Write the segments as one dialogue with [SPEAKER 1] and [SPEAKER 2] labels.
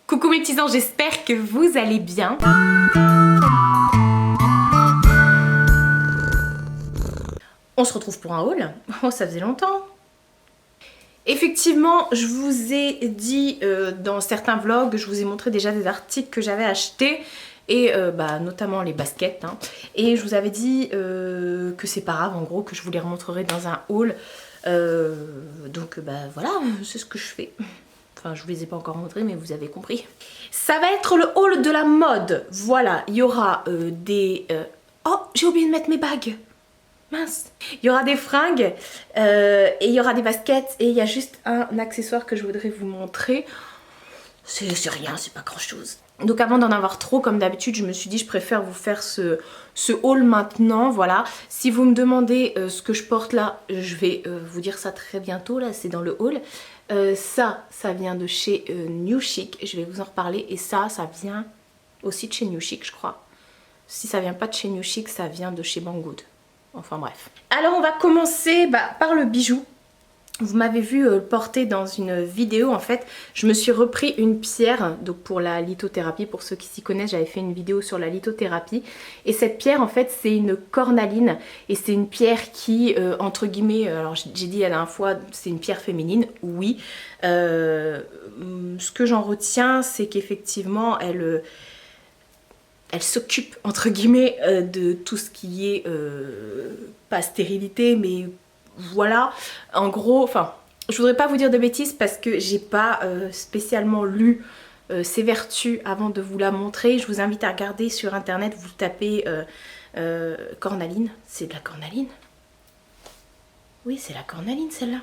[SPEAKER 1] Coucou mes petits anges, j'espère que vous allez bien. On se retrouve pour un haul. Oh, ça faisait longtemps. Effectivement, je vous ai dit dans certains vlogs, je vous ai montré déjà des articles que j'avais achetés. Et notamment les baskets. Hein. Et je vous avais dit que c'est pas grave, en gros, que je vous les remontrerai dans un haul. Voilà, c'est ce que je fais. Enfin, je vous les ai pas encore montrés, mais vous avez compris. Ça va être le haul de la mode. Voilà, il y aura des... Oh, j'ai oublié de mettre mes bagues. Mince. Il y aura des fringues et il y aura des baskets. Et il y a juste un accessoire que je voudrais vous montrer. C'est rien, c'est pas grand chose. Donc avant d'en avoir trop, comme d'habitude, je me suis dit je préfère vous faire ce haul maintenant, voilà. Si vous me demandez ce que je porte là, je vais vous dire ça très bientôt, là c'est dans le haul. Ça vient de chez New Chic, je vais vous en reparler. Et ça vient aussi de chez New Chic, je crois. Si ça vient pas de chez New Chic, ça vient de chez Banggood. Enfin bref. Alors on va commencer par le bijou. Vous m'avez vu le porter dans une vidéo, en fait, je me suis repris une pierre, donc pour la lithothérapie, pour ceux qui s'y connaissent, j'avais fait une vidéo sur la lithothérapie. Et cette pierre, en fait, c'est une cornaline, et c'est une pierre qui, entre guillemets, alors j'ai dit la dernière fois, c'est une pierre féminine, oui. Ce que j'en retiens, c'est qu'effectivement, elle s'occupe, entre guillemets, de tout ce qui est, pas stérilité, mais... Voilà, en gros, enfin, je voudrais pas vous dire de bêtises parce que j'ai pas spécialement lu ses vertus avant de vous la montrer. Je vous invite à regarder sur internet, vous tapez cornaline. C'est de la cornaline? Oui, c'est la cornaline celle-là.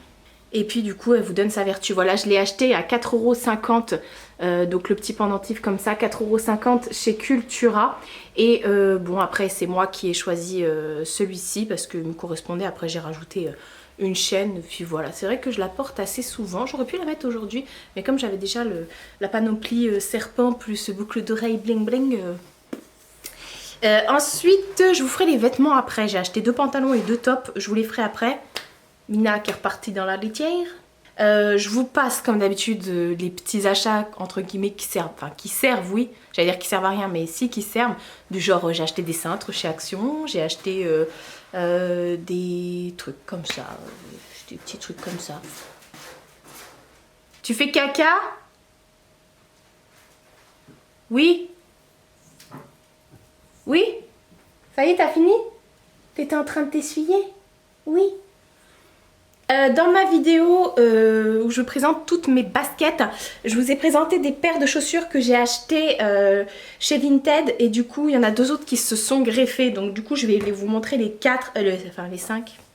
[SPEAKER 1] Et puis du coup, elle vous donne sa vertu. Voilà, je l'ai acheté à 4,50 €. Donc le petit pendentif comme ça, 4,50 € chez Cultura. Et bon, après c'est moi qui ai choisi celui-ci parce qu'il me correspondait. Après j'ai rajouté une chaîne. Puis voilà, c'est vrai que je la porte assez souvent. J'aurais pu la mettre aujourd'hui, mais comme j'avais déjà la panoplie serpent plus boucle d'oreille bling bling. Ensuite, je vous ferai les vêtements après. J'ai acheté 2 pantalons et 2 tops. Je vous les ferai après. Mina qui est repartie dans la litière. Je vous passe comme d'habitude les petits achats entre guillemets qui servent, enfin qui servent oui, j'allais dire qui servent à rien mais si qui servent, du genre j'ai acheté des cintres chez Action, j'ai acheté des trucs comme ça, des petits trucs comme ça. Tu fais caca? Oui? Oui? Ça y est, t'as fini? T'étais en train de t'essuyer? Oui? Dans ma vidéo où je présente toutes mes baskets, je vous ai présenté des paires de chaussures que j'ai achetées chez Vinted et du coup il y en a 2 autres qui se sont greffées, donc du coup je vais vous montrer les 5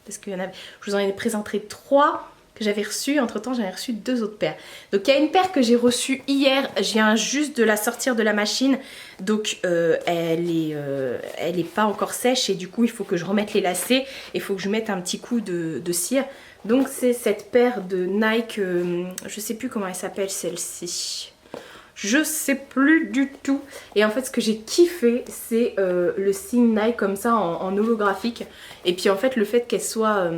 [SPEAKER 1] parce que je vous en ai présenté 3 que j'avais reçues, entre temps j'avais reçu 2 autres paires. Donc il y a une paire que j'ai reçue hier, je viens juste de la sortir de la machine, donc elle est pas encore sèche et du coup il faut que je remette les lacets et il faut que je mette un petit coup de cire. Donc c'est cette paire de Nike, je sais plus comment elle s'appelle celle-ci, je sais plus du tout. Et en fait ce que j'ai kiffé c'est le signe Nike comme ça en holographique. Et puis en fait le fait qu'elle soit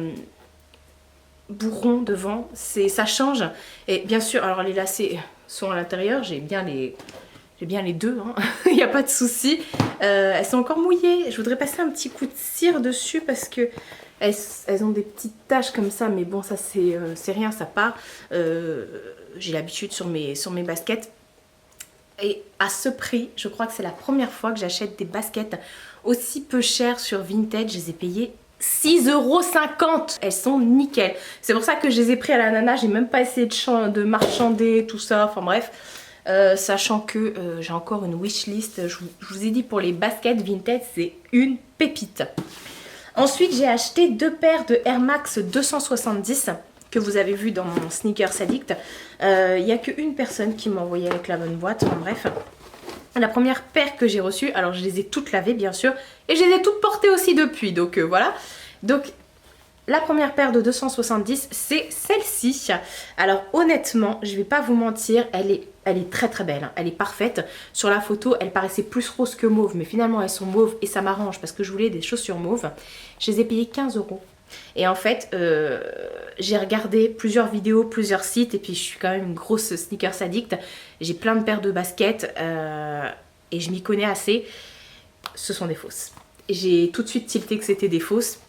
[SPEAKER 1] bourron devant, ça change. Et bien sûr, alors les lacets sont à l'intérieur, j'ai bien les 2, hein. Il n'y a pas de souci. Elles sont encore mouillées, je voudrais passer un petit coup de cire dessus parce que elles ont des petites taches comme ça, mais bon ça c'est rien, ça part. J'ai l'habitude sur mes baskets. Et à ce prix, je crois que c'est la première fois que j'achète des baskets aussi peu chères sur Vinted. Je les ai payées 6,50 €. Elles sont nickel. C'est pour ça que je les ai pris à la nana, j'ai même pas essayé de marchander tout ça, enfin bref. Sachant que j'ai encore une wishlist. Je vous ai dit pour les baskets Vinted, c'est une pépite. Ensuite, j'ai acheté 2 paires de Air Max 270 que vous avez vu dans mon Sneakers Addict. Il n'y a qu'une personne qui m'a envoyé avec la bonne boîte. Enfin, bref. La première paire que j'ai reçue, alors je les ai toutes lavées bien sûr. Et je les ai toutes portées aussi depuis. Donc voilà. Donc la première paire de 270, c'est celle-ci. Alors honnêtement, je vais pas vous mentir, elle est très très belle, hein. Elle est parfaite. Sur la photo, elle paraissait plus rose que mauve, mais finalement elles sont mauves et ça m'arrange parce que je voulais des chaussures mauves. Je les ai payées 15 €. Et en fait, j'ai regardé plusieurs vidéos, plusieurs sites, et puis je suis quand même une grosse sneakers addict. J'ai plein de paires de baskets et je m'y connais assez. Ce sont des fausses. J'ai tout de suite tilté que c'était des fausses.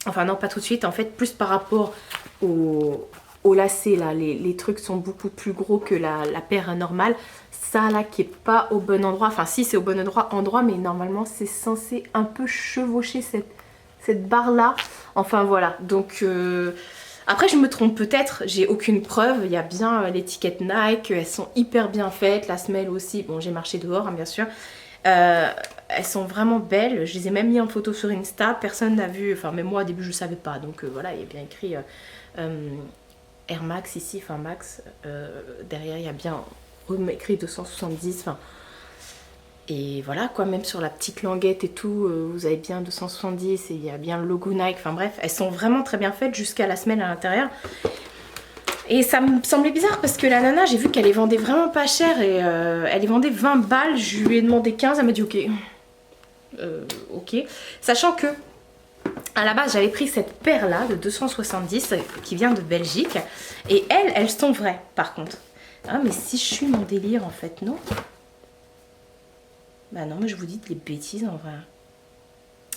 [SPEAKER 1] Enfin non, pas tout de suite, en fait, plus par rapport au lacet, là. Les trucs sont beaucoup plus gros que la paire normale. Ça, là, qui est pas au bon endroit. Enfin, si, c'est au bon endroit, mais normalement, c'est censé un peu chevaucher cette barre-là. Enfin, voilà. Donc, après, je me trompe peut-être. J'ai aucune preuve. Il y a bien l'étiquette Nike. Elles sont hyper bien faites. La semelle aussi. Bon, j'ai marché dehors, hein, bien sûr. Elles sont vraiment belles, je les ai même mis en photo sur Insta, personne n'a vu, enfin même moi au début je ne savais pas, donc voilà, il y a bien écrit Air Max ici, enfin Max, derrière il y a bien écrit 270, enfin, et voilà quoi, même sur la petite languette et tout, vous avez bien 270 et il y a bien le logo Nike, enfin bref, elles sont vraiment très bien faites jusqu'à la semelle à l'intérieur. Et ça me semblait bizarre parce que la nana, j'ai vu qu'elle les vendait vraiment pas cher et elle les vendait 20 balles, je lui ai demandé 15, elle m'a dit ok. Ok. Sachant que à la base j'avais pris cette paire là de 270 qui vient de Belgique et elles sont vraies par contre. Ah mais si je suis mon délire en fait, non? Bah non mais je vous dis des bêtises en vrai.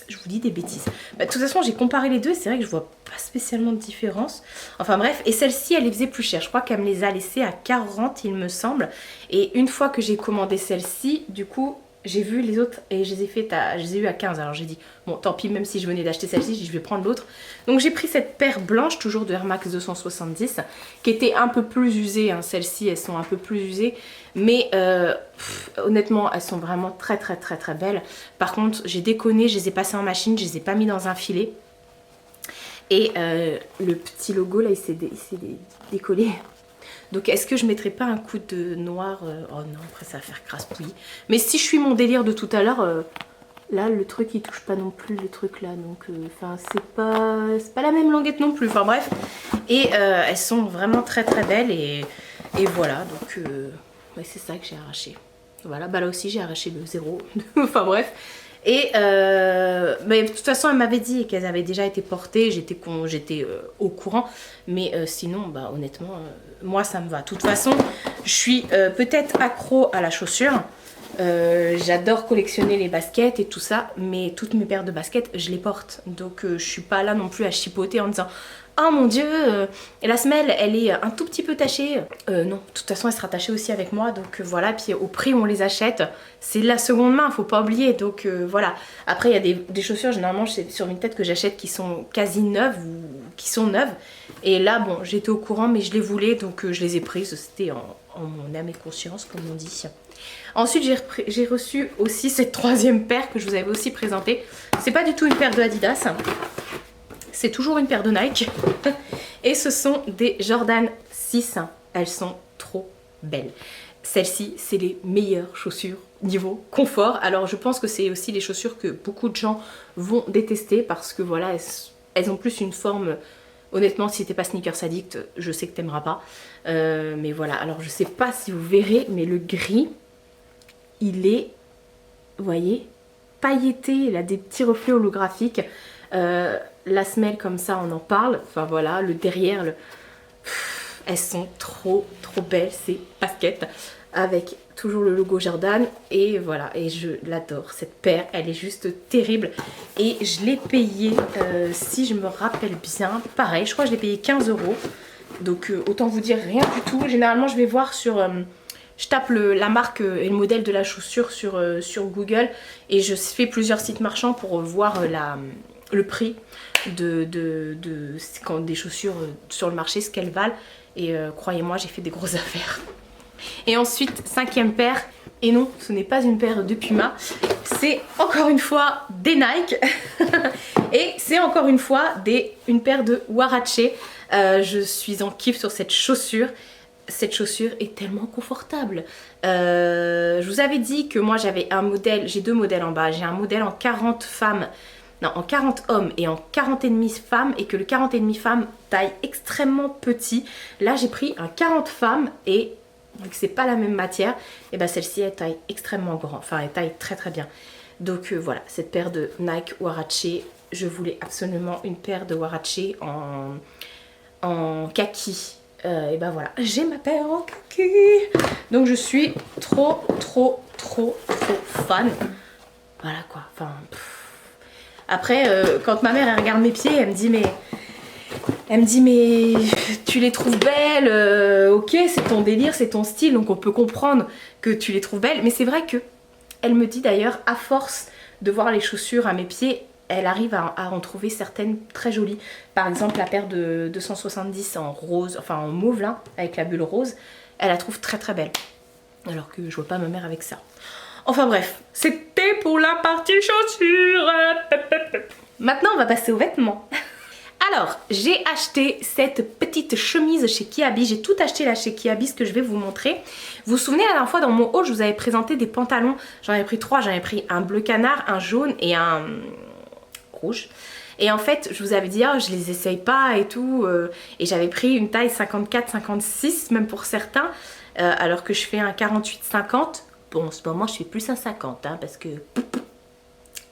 [SPEAKER 1] Je vous dis des bêtises. Bah, de toute façon, j'ai comparé les deux. C'est vrai que je vois pas spécialement de différence. Enfin bref, et celle-ci, elle les faisait plus chères. Je crois qu'elle me les a laissées à 40, il me semble. Et une fois que j'ai commandé celle-ci, du coup, j'ai vu les autres et je les ai eu à 15. Alors j'ai dit, bon, tant pis, même si je venais d'acheter celle-ci, je vais prendre l'autre. Donc j'ai pris cette paire blanche, toujours de Air Max 270, qui était un peu plus usée. Hein. Celles-ci, elles sont un peu plus usées. Mais honnêtement, elles sont vraiment très belles. Par contre, j'ai déconné, je les ai passées en machine, je les ai pas mis dans un filet. Et le petit logo là, il s'est décollé. Donc est-ce que je mettrais pas un coup de noir oh non, après ça va faire crasse-pouillis. Mais si je suis mon délire de tout à l'heure, là le truc il touche pas non plus le truc là. Donc enfin c'est pas la même languette non plus. Enfin bref. Et elles sont vraiment très belles et voilà. Donc ouais, c'est ça que j'ai arraché. Voilà, bah là aussi j'ai arraché le 0. Enfin bref. Et mais de toute façon elle m'avait dit qu'elles avaient déjà été portées, j'étais au courant, mais sinon bah honnêtement moi ça me va. De toute façon je suis peut-être accro à la chaussure, j'adore collectionner les baskets et tout ça, mais toutes mes paires de baskets je les porte, donc je suis pas là non plus à chipoter en disant oh mon dieu, et la semelle elle est un tout petit peu tachée. Non, de toute façon elle sera tachée aussi avec moi, donc voilà, puis au prix où on les achète, c'est de la seconde main, faut pas oublier, donc voilà. Après il y a des chaussures, généralement sur Vinted que j'achète qui sont quasi neuves, ou qui sont neuves, et là bon, j'étais au courant mais je les voulais, donc je les ai prises, c'était en mon âme et conscience comme on dit. Ensuite j'ai reçu aussi cette troisième paire que je vous avais aussi présentée, c'est pas du tout une paire de Adidas, c'est toujours une paire de Nike et ce sont des Jordan 6, elles sont trop belles. Celles-ci, c'est les meilleures chaussures niveau confort. Alors je pense que c'est aussi les chaussures que beaucoup de gens vont détester parce que voilà, elles ont plus une forme, honnêtement si t'es pas sneakers addict, je sais que t'aimeras pas. Mais voilà, alors je sais pas si vous verrez, mais le gris, il est, vous voyez, pailleté, il a des petits reflets holographiques. La semelle comme ça on en parle, enfin voilà, le derrière, elles sont trop belles ces baskets avec toujours le logo Jordan et voilà, et je l'adore cette paire, elle est juste terrible et je l'ai payée, si je me rappelle bien, pareil, je crois que je l'ai payée 15 €, donc autant vous dire rien du tout. Généralement je vais voir sur... je tape la marque et le modèle de la chaussure sur Google et je fais plusieurs sites marchands pour voir le prix quand des chaussures sur le marché, ce qu'elles valent. Et croyez-moi, j'ai fait des grosses affaires. Et ensuite, cinquième paire. Et non, ce n'est pas une paire de Puma. C'est encore une fois des Nike. Et c'est encore une fois une paire de Huarache. Je suis en kiff sur cette chaussure. Cette chaussure est tellement confortable. Je vous avais dit que moi j'avais un modèle, j'ai deux modèles en bas. J'ai un modèle en 40 femmes, non en 40 hommes et en 40 et demi femmes, et que le 40 et demi femmes taille extrêmement petit. Là j'ai pris un 40 femmes et vu que c'est pas la même matière, et ben celle-ci elle taille extrêmement grand, enfin elle taille très bien. Donc voilà, cette paire de Nike Huarache, je voulais absolument une paire de Huarache en kaki. Et ben voilà, j'ai ma paire en kaki. Donc je suis trop fan. Voilà quoi, enfin... Après, quand ma mère elle regarde mes pieds, elle me dit mais tu les trouves belles, ok, c'est ton délire, c'est ton style, donc on peut comprendre que tu les trouves belles. Mais c'est vrai que elle me dit d'ailleurs, à force de voir les chaussures à mes pieds, elle arrive à en trouver certaines très jolies. Par exemple, la paire de 270 en rose, enfin en mauve là, avec la bulle rose, elle la trouve très belle. Alors que je vois pas ma mère avec ça. Enfin bref, c'était pour la partie chaussures. Maintenant, on va passer aux vêtements. Alors, j'ai acheté cette petite chemise chez Kiabi. J'ai tout acheté là chez Kiabi, ce que je vais vous montrer. Vous vous souvenez, la dernière fois dans mon haul, je vous avais présenté des pantalons. J'en avais pris 3. J'en avais pris un bleu canard, un jaune et un rouge. Et en fait, je vous avais dit, oh, je les essaye pas et tout. Et j'avais pris une taille 54-56, même pour certains. Alors que je fais un 48-50. Bon, en ce moment, je fais plus un 50, hein, parce que...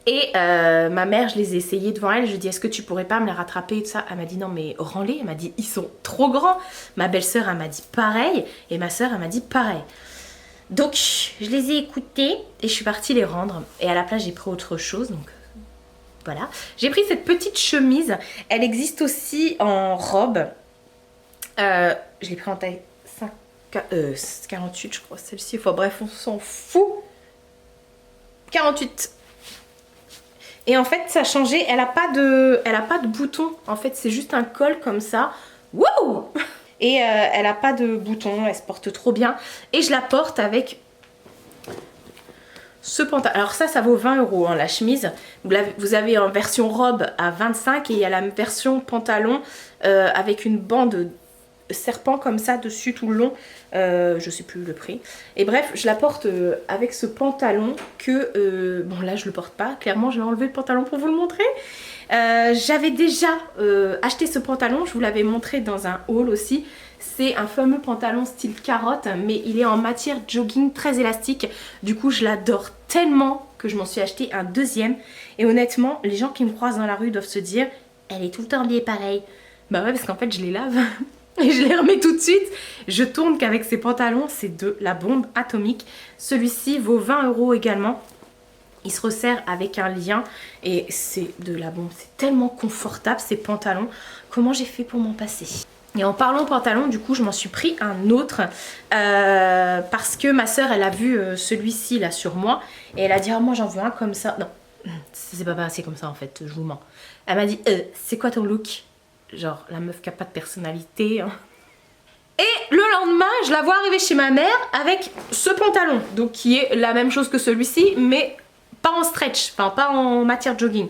[SPEAKER 1] Et ma mère, je les ai essayés devant elle. Je lui ai dit, est-ce que tu pourrais pas me les rattraper et tout ça? Elle m'a dit, non, mais rends-les. Elle m'a dit, ils sont trop grands. Ma belle-sœur, elle m'a dit pareil. Et ma sœur, elle m'a dit pareil. Donc, je les ai écoutés et je suis partie les rendre. Et à la place, j'ai pris autre chose. Donc, voilà. J'ai pris cette petite chemise. Elle existe aussi en robe. Je l'ai pris en taille 48, je crois, celle-ci. Enfin bref, on s'en fout. 48. Et en fait, ça a changé. Elle a pas de bouton. En fait, c'est juste un col comme ça. Wouh! Et elle a pas de bouton. Elle se porte trop bien. Et je la porte avec ce pantalon. Alors ça vaut 20 € hein, la chemise. Vous avez en version robe à 25 et il y a la version pantalon avec une bande serpent comme ça dessus tout le long, je sais plus le prix, et bref je la porte avec ce pantalon que bon là je le porte pas, clairement je vais enlever le pantalon pour vous le montrer. J'avais déjà acheté ce pantalon, je vous l'avais montré dans un haul aussi. C'est un fameux pantalon style carotte, mais il est en matière jogging très élastique. Du coup je l'adore tellement que je m'en suis acheté un deuxième. Et honnêtement, les gens qui me croisent dans la rue doivent se dire, elle est tout le temps habillée pareil. Bah ouais, parce qu'en fait je les lave et je les remets tout de suite. Je tourne qu'avec ces pantalons, c'est de la bombe atomique. Celui-ci vaut 20 € également. Il se resserre avec un lien et c'est de la bombe. C'est tellement confortable ces pantalons. Comment j'ai fait pour m'en passer? Et en parlant pantalon, du coup, je m'en suis pris un autre parce que ma soeur, elle a vu celui-ci là sur moi et elle a dit, ah, moi j'en veux un comme ça. Non, c'est pas passé comme ça en fait, je vous mens. Elle m'a dit, c'est quoi ton look? Genre la meuf qui a pas de personnalité. Hein. Et le lendemain, je la vois arriver chez ma mère avec ce pantalon. Donc qui est la même chose que celui-ci, mais pas en stretch, enfin pas en matière jogging.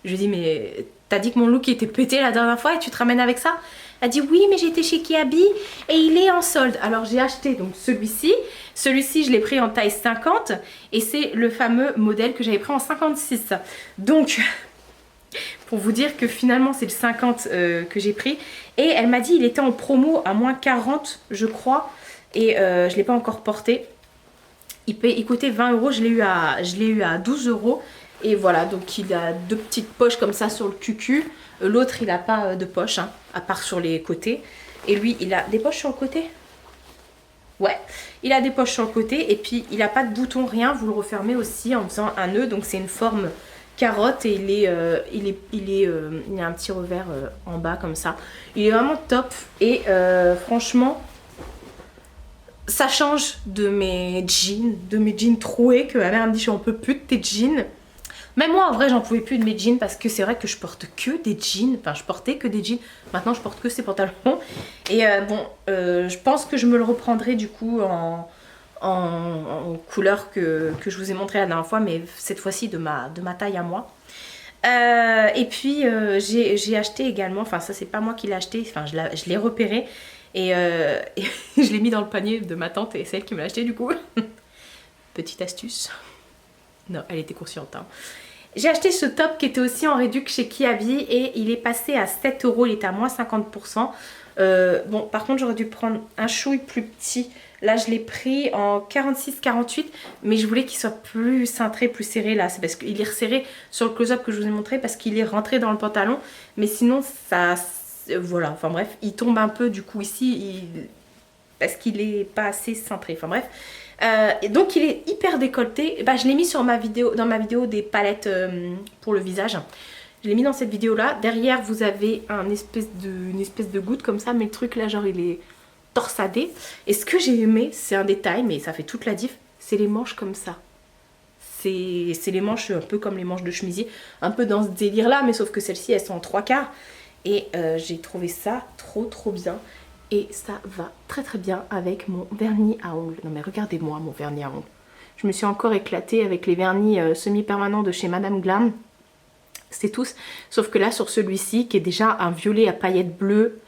[SPEAKER 1] Je lui dis, mais t'as dit que mon look était pété la dernière fois et tu te ramènes avec ça? Elle dit, oui, mais j'étais chez Kiabi et il est en solde. Alors j'ai acheté donc celui-ci. Celui-ci, je l'ai pris en taille 50 et c'est le fameux modèle que j'avais pris en 56. Donc... pour vous dire que finalement c'est le 50 que j'ai pris. Et elle m'a dit il était en promo à moins 40 je crois. Et je ne l'ai pas encore porté. Il coûtait 20 €, je l'ai eu à 12 €. Et voilà, donc il a deux petites poches comme ça sur le cucu. L'autre il n'a pas de poche, hein, à part sur les côtés. Et lui il a des poches sur le côté. Ouais, il a des poches sur le côté. Et puis il n'a pas de bouton, rien. Vous le refermez aussi en faisant un nœud. Donc c'est une forme... carotte et il a un petit revers en bas comme ça. Il est vraiment top et franchement ça change de mes jeans troués que ma mère me dit j'en peux plus de tes jeans. Même moi en vrai j'en pouvais plus de mes jeans parce que c'est vrai que je porte que des jeans, enfin je portais que des jeans, maintenant je porte que ces pantalons et bon je pense que je me le reprendrai du coup en couleur que je vous ai montré la dernière fois, mais cette fois-ci de ma taille à moi. Et puis j'ai acheté également, enfin ça c'est pas moi qui l'ai acheté, enfin je l'ai repéré et je l'ai mis dans le panier de ma tante et c'est elle qui me l'a acheté du coup. Petite astuce. Non, elle était consciente. Hein. J'ai acheté ce top qui était aussi en réduc chez Kiabi et il est passé à 7 €, il était à moins 50%. Bon, par contre j'aurais dû prendre un chouille plus petit Là je l'ai pris en 46-48, mais je voulais qu'il soit plus cintré, plus serré là. C'est parce qu'il est resserré sur le close-up que je vous ai montré, parce qu'il est rentré dans le pantalon. Mais sinon ça, voilà, enfin bref, il tombe un peu du coup ici, parce qu'il est pas assez cintré, enfin bref. Et donc il est hyper décolleté. Bah, je l'ai mis sur ma vidéo, dans ma vidéo des palettes pour le visage. Je l'ai mis dans cette vidéo là. Derrière vous avez une espèce de goutte comme ça, mais le truc là genre il est torsadé. Et ce que j'ai aimé, c'est un détail, mais ça fait toute la diff, c'est les manches comme ça. C'est les manches un peu comme les manches de chemisier, un peu dans ce délire là, mais sauf que celles-ci elles sont en 3/4. Et j'ai trouvé ça trop bien. Et ça va très bien avec mon vernis à ongles. Non mais regardez-moi mon vernis à ongles. Je me suis encore éclatée avec les vernis semi-permanents de chez Madame Glam. C'est tous. Sauf que là sur celui-ci, qui est déjà un violet à paillettes bleues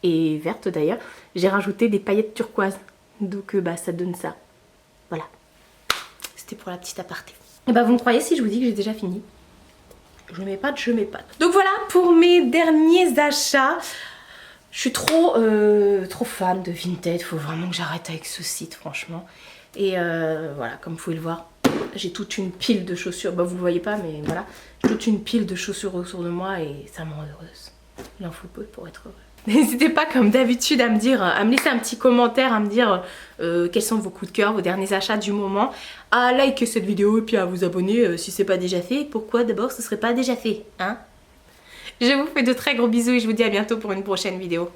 [SPEAKER 1] et vertes d'ailleurs, j'ai rajouté des paillettes turquoises. Donc bah ça donne ça. Voilà. C'était pour la petite aparté. Et bah vous me croyez si je vous dis que j'ai déjà fini? Je m'épate, je m'épate. Donc voilà pour mes derniers achats. Je suis trop fan de Vinted, faut vraiment que j'arrête avec ce site franchement. Et voilà, comme vous pouvez le voir, j'ai toute une pile de chaussures. Bah vous le voyez pas mais voilà, j'ai toute une pile de chaussures autour de moi et ça me rend heureuse. Il en faut peu pour être heureuse. N'hésitez pas comme d'habitude à me dire, à me laisser un petit commentaire, à me dire quels sont vos coups de cœur, vos derniers achats du moment, à liker cette vidéo et puis à vous abonner si c'est pas déjà fait. Pourquoi d'abord ce serait pas déjà fait, hein? Je vous fais de très gros bisous et je vous dis à bientôt pour une prochaine vidéo.